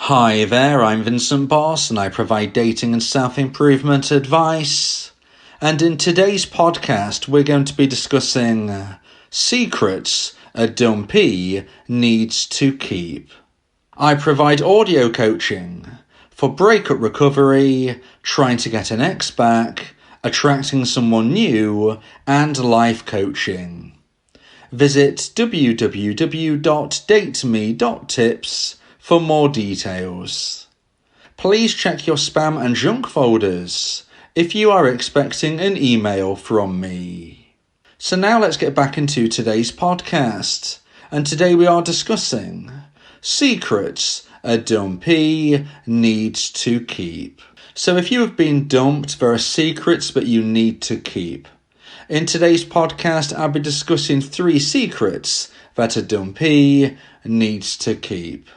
Hi there, I'm Vincent Boss and I provide dating and self-improvement advice. And in today's podcast, we're going to be discussing secrets a dumpee needs to keep. I provide audio coaching for breakup recovery, trying to get an ex back, attracting someone new, and life coaching. Visit www.dateme.tips for more details. Please check your spam and junk folders if you are expecting an email from me. So now let's get back into today's podcast. And today we are discussing secrets a dumpee needs to keep. So if you have been dumped, there are secrets that you need to keep. In today's podcast, I'll be discussing 3 secrets that a dumpee needs to keep.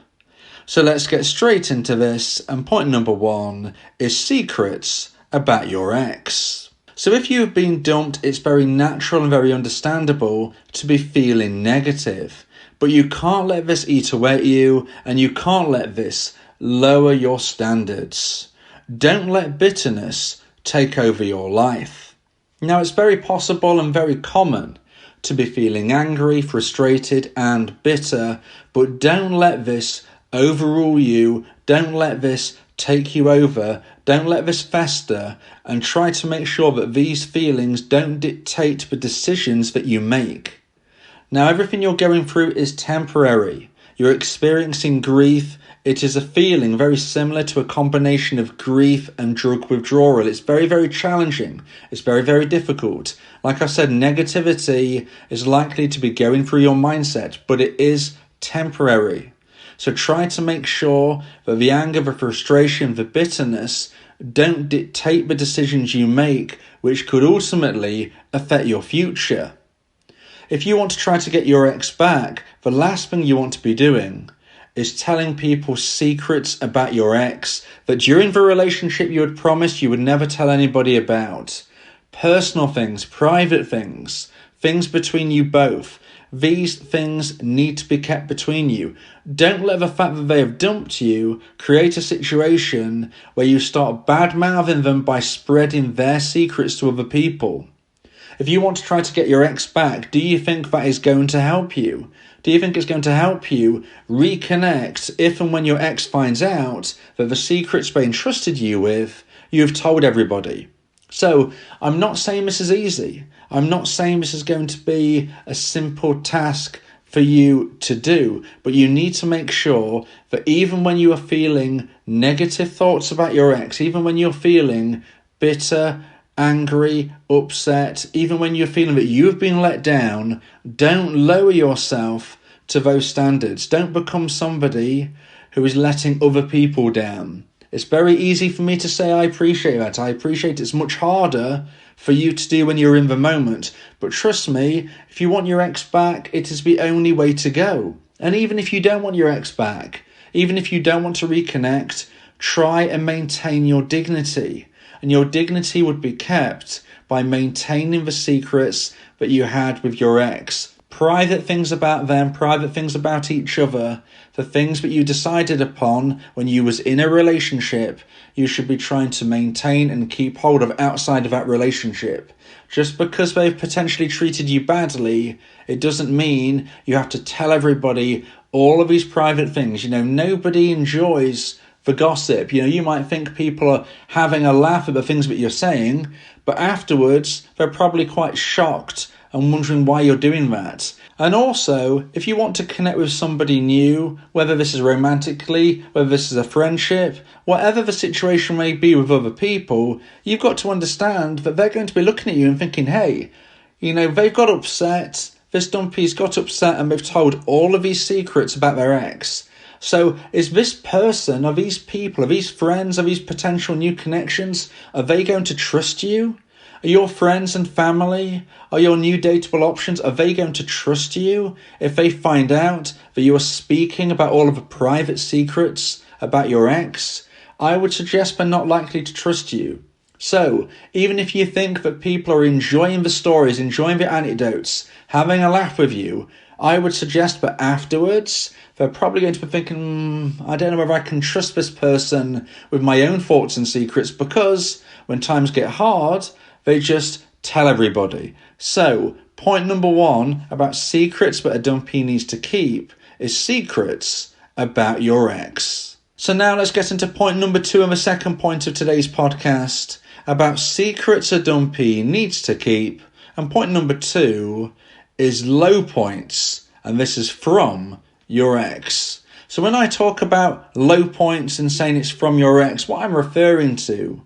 So let's get straight into this, and point number 1 is secrets about your ex. So if you have been dumped, it's very natural and very understandable to be feeling negative, but you can't let this eat away at you, and you can't let this lower your standards. Don't let bitterness take over your life. Now, it's very possible and very common to be feeling angry, frustrated, and bitter, but don't let this overrule you. Don't let this take you over. Don't let this fester, and try to make sure that these feelings don't dictate the decisions that you make. Now, everything you're going through is temporary. You're experiencing grief. It is a feeling very similar to a combination of grief and drug withdrawal. It's very, very challenging. It's very, very difficult. Like I said, negativity is likely to be going through your mindset, but it is temporary. So try to make sure that the anger, the frustration, the bitterness don't dictate the decisions you make, which could ultimately affect your future. If you want to try to get your ex back, the last thing you want to be doing is telling people secrets about your ex that during the relationship you had promised you would never tell anybody about. Personal things, private things, things between you both. These things need to be kept between you. Don't let the fact that they have dumped you create a situation where you start bad-mouthing them by spreading their secrets to other people. If you want to try to get your ex back, do you think that is going to help you? Do you think it's going to help you reconnect if and when your ex finds out that the secrets they entrusted you with, you've told everybody? So, I'm not saying this is easy. I'm not saying this is going to be a simple task for you to do, but you need to make sure that even when you are feeling negative thoughts about your ex, even when you're feeling bitter, angry, upset, even when you're feeling that you've been let down, don't lower yourself to those standards. Don't become somebody who is letting other people down. It's very easy for me to say I appreciate that. I appreciate it's much harder for you to do when you're in the moment. But trust me, if you want your ex back, it is the only way to go. And even if you don't want your ex back, even if you don't want to reconnect, try and maintain your dignity. And your dignity would be kept by maintaining the secrets that you had with your ex. Private things about them, private things about each other, the things that you decided upon when you was in a relationship, you should be trying to maintain and keep hold of outside of that relationship. Just because they've potentially treated you badly, it doesn't mean you have to tell everybody all of these private things. Nobody enjoys the gossip. You might think people are having a laugh at the things that you're saying, but afterwards they're probably quite shocked and wondering why you're doing that. And also, if you want to connect with somebody new, whether this is romantically, whether this is a friendship, whatever the situation may be with other people, you've got to understand that they're going to be looking at you and thinking, hey, they've got upset, this dumpee's got upset and they've told all of these secrets about their ex. So is this person, are these people, are these friends, are these potential new connections, are they going to trust you? Are your friends and family, are your new dateable options, are they going to trust you if they find out that you are speaking about all of the private secrets about your ex? I would suggest they're not likely to trust you. So, even if you think that people are enjoying the stories, enjoying the anecdotes, having a laugh with you, I would suggest that afterwards, they're probably going to be thinking, I don't know whether I can trust this person with my own thoughts and secrets, because when times get hard, they just tell everybody. So, point number 1 about secrets that a dumpee needs to keep is secrets about your ex. So now let's get into point number 2 and the second point of today's podcast about secrets a dumpee needs to keep. And point number 2 is low points, and this is from your ex. So when I talk about low points and saying it's from your ex, what I'm referring to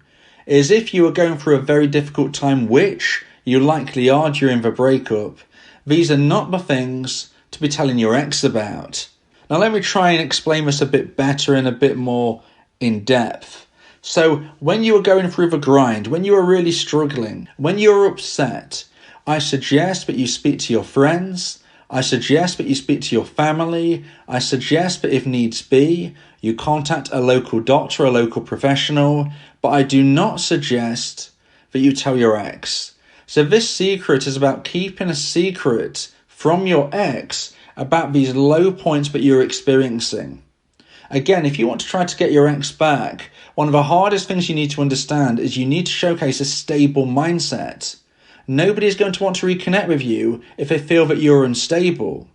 is if you are going through a very difficult time, which you likely are during the breakup, these are not the things to be telling your ex about. Now let me try and explain this a bit better and a bit more in depth. So when you are going through the grind, when you are really struggling, when you're upset, I suggest that you speak to your friends. I suggest that you speak to your family. I suggest that if needs be, you contact a local doctor, a local professional. But I do not suggest that you tell your ex. So this secret is about keeping a secret from your ex about these low points that you're experiencing. Again, if you want to try to get your ex back, one of the hardest things you need to understand is you need to showcase a stable mindset. Nobody's going to want to reconnect with you if they feel that you're unstable.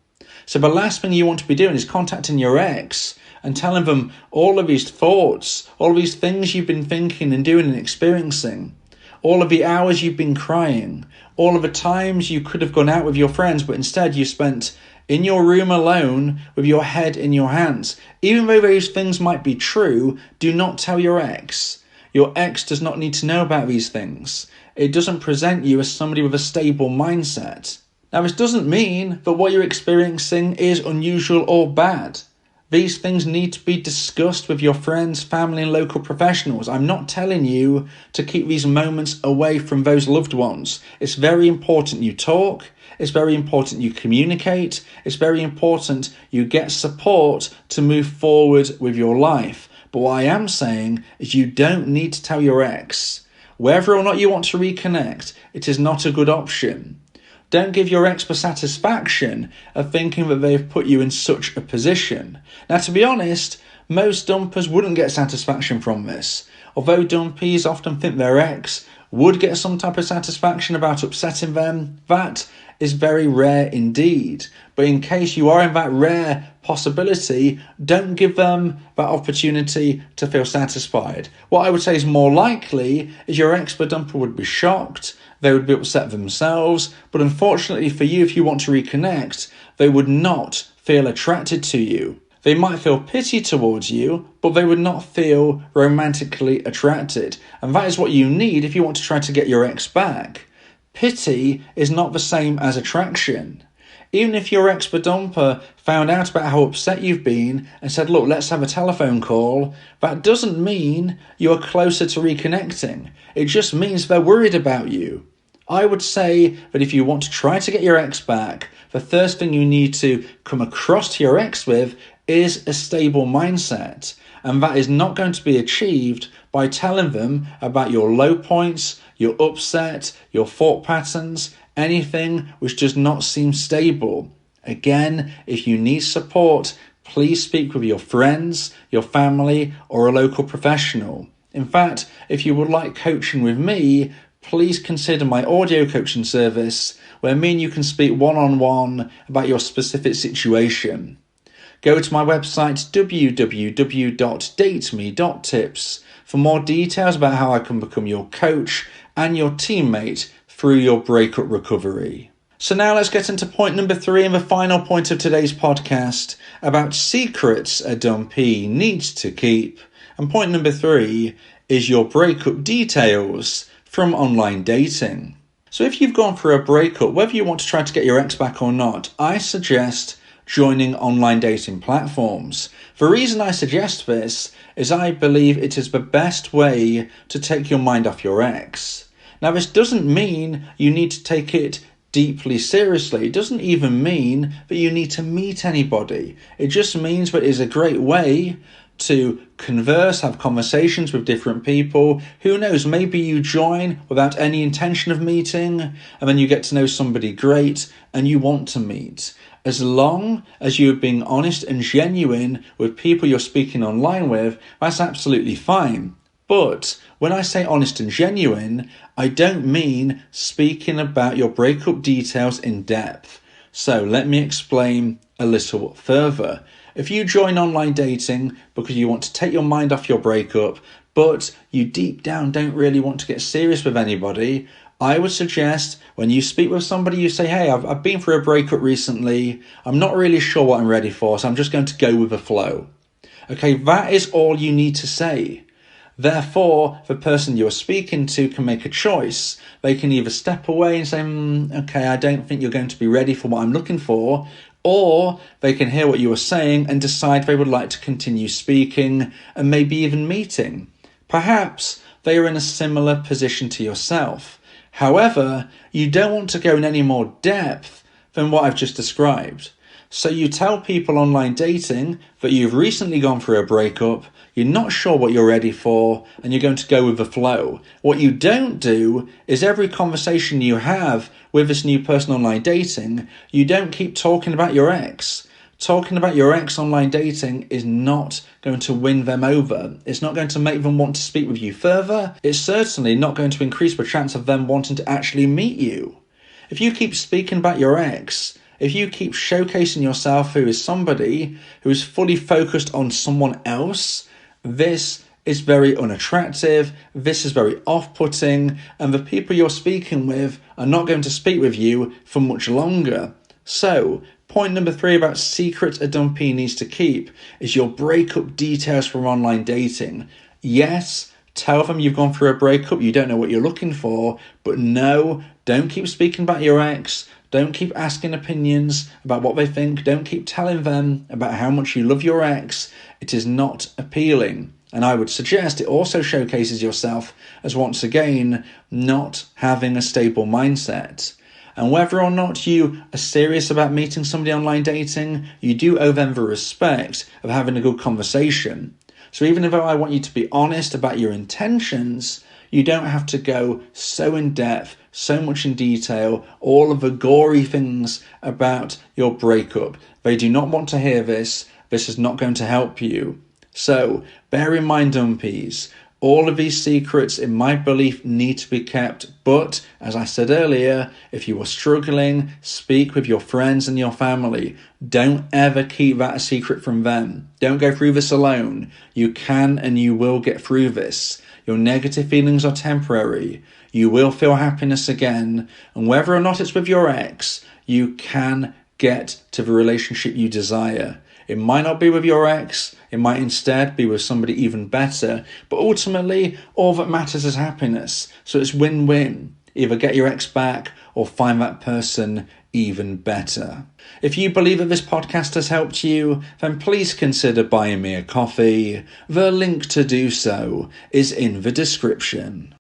So the last thing you want to be doing is contacting your ex and telling them all of these thoughts, all of these things you've been thinking and doing and experiencing, all of the hours you've been crying, all of the times you could have gone out with your friends, but instead you spent in your room alone with your head in your hands. Even though those things might be true, do not tell your ex. Your ex does not need to know about these things. It doesn't present you as somebody with a stable mindset. Now, this doesn't mean that what you're experiencing is unusual or bad. These things need to be discussed with your friends, family, and local professionals. I'm not telling you to keep these moments away from those loved ones. It's very important you talk. It's very important you communicate. It's very important you get support to move forward with your life. But what I am saying is you don't need to tell your ex. Whether or not you want to reconnect, it is not a good option. Don't give your ex the satisfaction of thinking that they've put you in such a position. Now, to be honest, most dumpers wouldn't get satisfaction from this. Although dumpees often think their ex would get some type of satisfaction about upsetting them, that is very rare indeed. But in case you are in that rare possibility, don't give them that opportunity to feel satisfied. What I would say is more likely is your ex-dumper would be shocked, they would be upset themselves, but unfortunately for you, if you want to reconnect, they would not feel attracted to you. They might feel pity towards you, but they would not feel romantically attracted. And that is what you need if you want to try to get your ex back. Pity is not the same as attraction. Even if your ex-dumper found out about how upset you've been and said, look, let's have a telephone call, that doesn't mean you're closer to reconnecting. It just means they're worried about you. I would say that if you want to try to get your ex back, the first thing you need to come across to your ex with is a stable mindset. And that is not going to be achieved by telling them about your low points, your upset, your thought patterns, anything which does not seem stable. Again, if you need support, please speak with your friends, your family, or a local professional. In fact, if you would like coaching with me, please consider my audio coaching service where me and you can speak one-on-one about your specific situation. Go to my website www.dateme.tips for more details about how I can become your coach and your teammate through your breakup recovery. So now let's get into point number 3 and the final point of today's podcast about secrets a dumpee needs to keep. And point number 3 is your breakup details from online dating. So if you've gone through a breakup, whether you want to try to get your ex back or not, I suggest joining online dating platforms. The reason I suggest this is I believe it is the best way to take your mind off your ex. Now, this doesn't mean you need to take it deeply seriously. It doesn't even mean that you need to meet anybody. It just means that it is a great way to converse, have conversations with different people. Who knows, maybe you join without any intention of meeting, and then you get to know somebody great and you want to meet. As long as you're being honest and genuine with people you're speaking online with, that's absolutely fine. But when I say honest and genuine, I don't mean speaking about your breakup details in depth. So let me explain a little further. If you join online dating because you want to take your mind off your breakup, but you deep down don't really want to get serious with anybody, I would suggest when you speak with somebody, you say, hey, I've been through a breakup recently. I'm not really sure what I'm ready for, so I'm just going to go with the flow. Okay, that is all you need to say. Therefore, the person you're speaking to can make a choice. They can either step away and say, okay, I don't think you're going to be ready for what I'm looking for, or they can hear what you are saying and decide they would like to continue speaking and maybe even meeting. Perhaps they are in a similar position to yourself. However, you don't want to go in any more depth than what I've just described. So you tell people online dating that you've recently gone through a breakup, you're not sure what you're ready for, and you're going to go with the flow. What you don't do is every conversation you have with this new person online dating, you don't keep talking about your ex. Talking about your ex online dating is not going to win them over. It's not going to make them want to speak with you further. It's certainly not going to increase the chance of them wanting to actually meet you. If you keep speaking about your ex, if you keep showcasing yourself who is somebody who is fully focused on someone else, this is very unattractive, this is very off-putting, and the people you're speaking with are not going to speak with you for much longer. So, point number 3 about secrets a dumpee needs to keep is your breakup details from online dating. Yes, tell them you've gone through a breakup, you don't know what you're looking for, but no, don't keep speaking about your ex, don't keep asking opinions about what they think, don't keep telling them about how much you love your ex. It is not appealing. And I would suggest it also showcases yourself as, once again, not having a stable mindset. And whether or not you are serious about meeting somebody online dating, you do owe them the respect of having a good conversation. So even though I want you to be honest about your intentions, you don't have to go so in depth, so much in detail, all of the gory things about your breakup. They do not want to hear this. This is not going to help you. So bear in mind, dumpees, all of these secrets, in my belief, need to be kept. But, as I said earlier, if you are struggling, speak with your friends and your family. Don't ever keep that a secret from them. Don't go through this alone. You can and you will get through this. Your negative feelings are temporary. You will feel happiness again. And whether or not it's with your ex, you can get to the relationship you desire. It might not be with your ex, it might instead be with somebody even better, but ultimately all that matters is happiness. So it's win-win. Either get your ex back or find that person even better. If you believe that this podcast has helped you, then please consider buying me a coffee. The link to do so is in the description.